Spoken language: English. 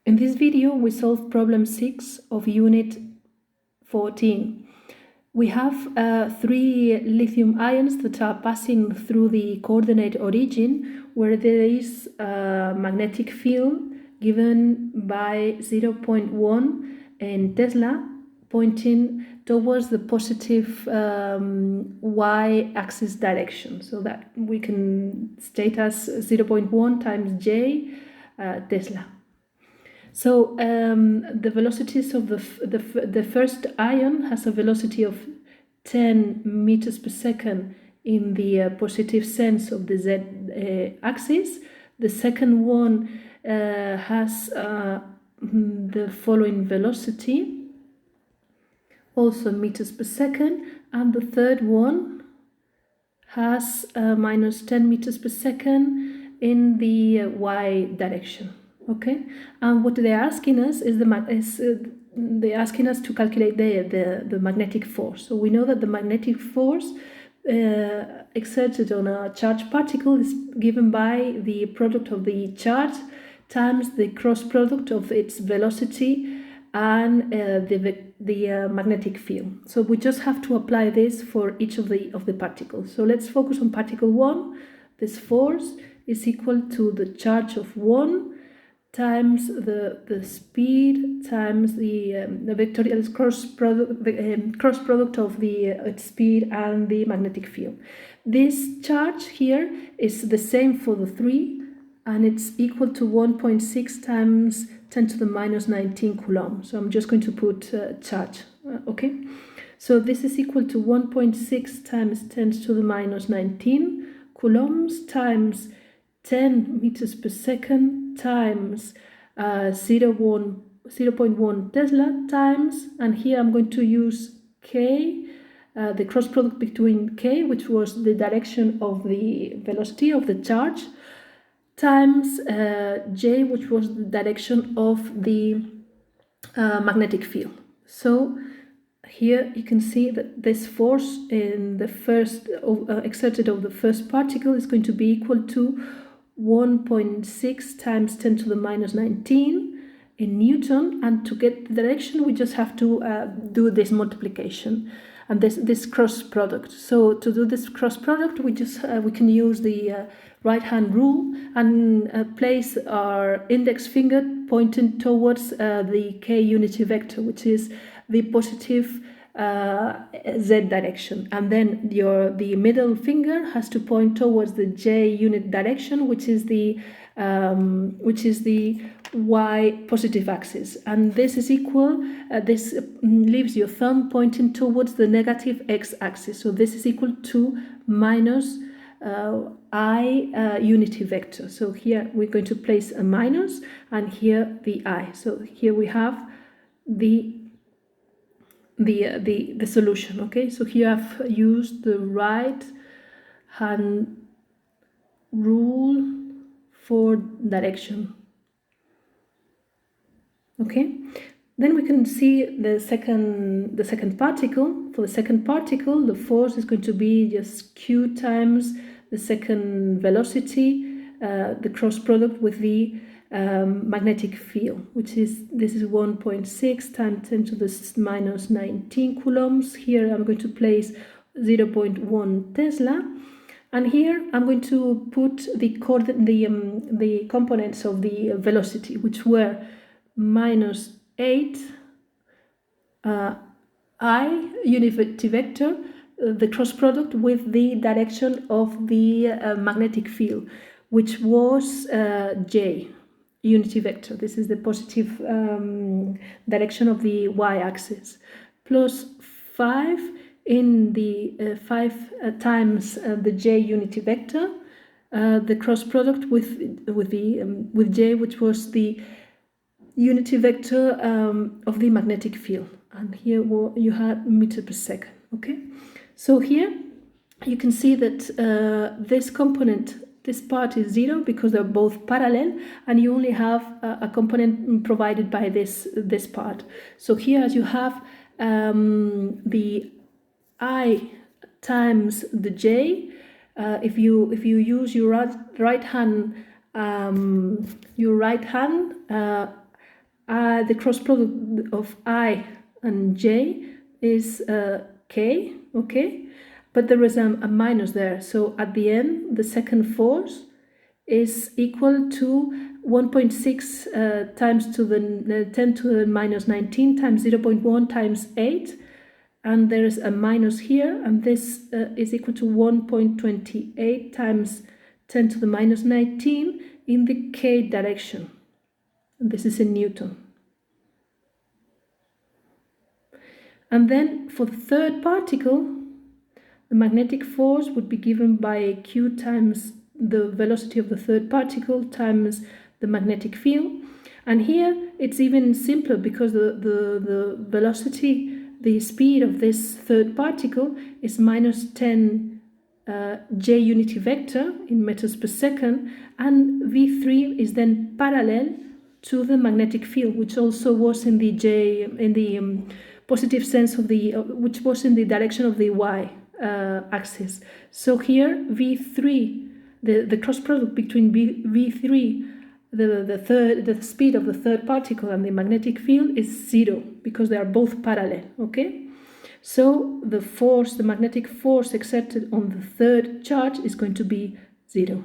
In this video, we solve problem 6 of Unit 14. We have 3 lithium ions that are passing through the coordinate origin where there is a magnetic field given by 0.1 in Tesla pointing towards the positive y-axis direction, so that we can state as 0.1 times J Tesla. So the velocities of the first ion has a velocity of 10 meters per second in the positive sense of the z axis. The second one has the following velocity, also meters per second, and the third one has minus 10 meters per second in the y direction. Okay, and what they're asking us is they're asking us to calculate the magnetic force. So we know that the magnetic force exerted on a charged particle is given by the product of the charge times the cross product of its velocity and the magnetic field. So we just have to apply this for each of the particles. So let's focus on particle 1. This force is equal to the charge of 1 times the speed times the vectorial cross product of the speed and the magnetic field. This charge here is the same for the 3, and it's equal to 1.6 times 10 to the minus 19 coulomb. So I'm just going to put charge, okay? So this is equal to 1.6 times 10 to the minus 19 coulombs times 10 meters per second times 0.1 Tesla times, and here I'm going to use K, the cross product between K, which was the direction of the velocity of the charge, times J, which was the direction of the magnetic field. So here you can see that this force in the first exerted of the first particle is going to be equal to 1.6 times 10 to the minus 19 in Newton, and to get the direction we just have to do this multiplication and this cross product. So to do this cross product we can use the right hand rule and place our index finger pointing towards the k unity vector, which is the positive z direction, and then the middle finger has to point towards the j unit direction, which is the y positive axis, and this is equal. This leaves your thumb pointing towards the negative x axis, so this is equal to minus I unity vector. So here we're going to place a minus, and here the I. So here we have the solution. Okay, so here I've used the right hand rule for direction. Okay, then we can see the second particle. For the second particle, the force is going to be just q times the second velocity, the cross product with the magnetic field, which is 1.6 times 10 to the minus 19 coulombs. Here I'm going to place 0.1 Tesla, and here I'm going to put the components of the velocity, which were minus 8 I unity vector, the cross product with the direction of the magnetic field, which was J unity vector. This is the positive direction of the y-axis, plus 5 in the 5 times the j unity vector, the cross product with J, which was the unity vector of the magnetic field, and here you had meter per second. Okay, so here you can see that this component, this part is 0 because they're both parallel, and you only have a component provided by this part. So here, as you have the I times the J, if you use your right hand the cross product of I and J is K, okay? But there is a minus there. So at the end, the second force is equal to 1.6 times to the 10 to the minus 19 times 0.1 times 8. And there is a minus here, and this is equal to 1.28 times 10 to the minus 19 in the K direction. And this is in Newton. And then for the third particle, the magnetic force would be given by Q times the velocity of the third particle times the magnetic field. And here it's even simpler because the velocity, the speed of this third particle is minus 10 j unity vector in meters per second, and V3 is then parallel to the magnetic field, which also was in the positive sense of the which was in the direction of the y axis. So here V3, the cross product between V3, the speed of the third particle and the magnetic field is 0 because they are both parallel, okay? So the magnetic force exerted on the third charge is going to be 0.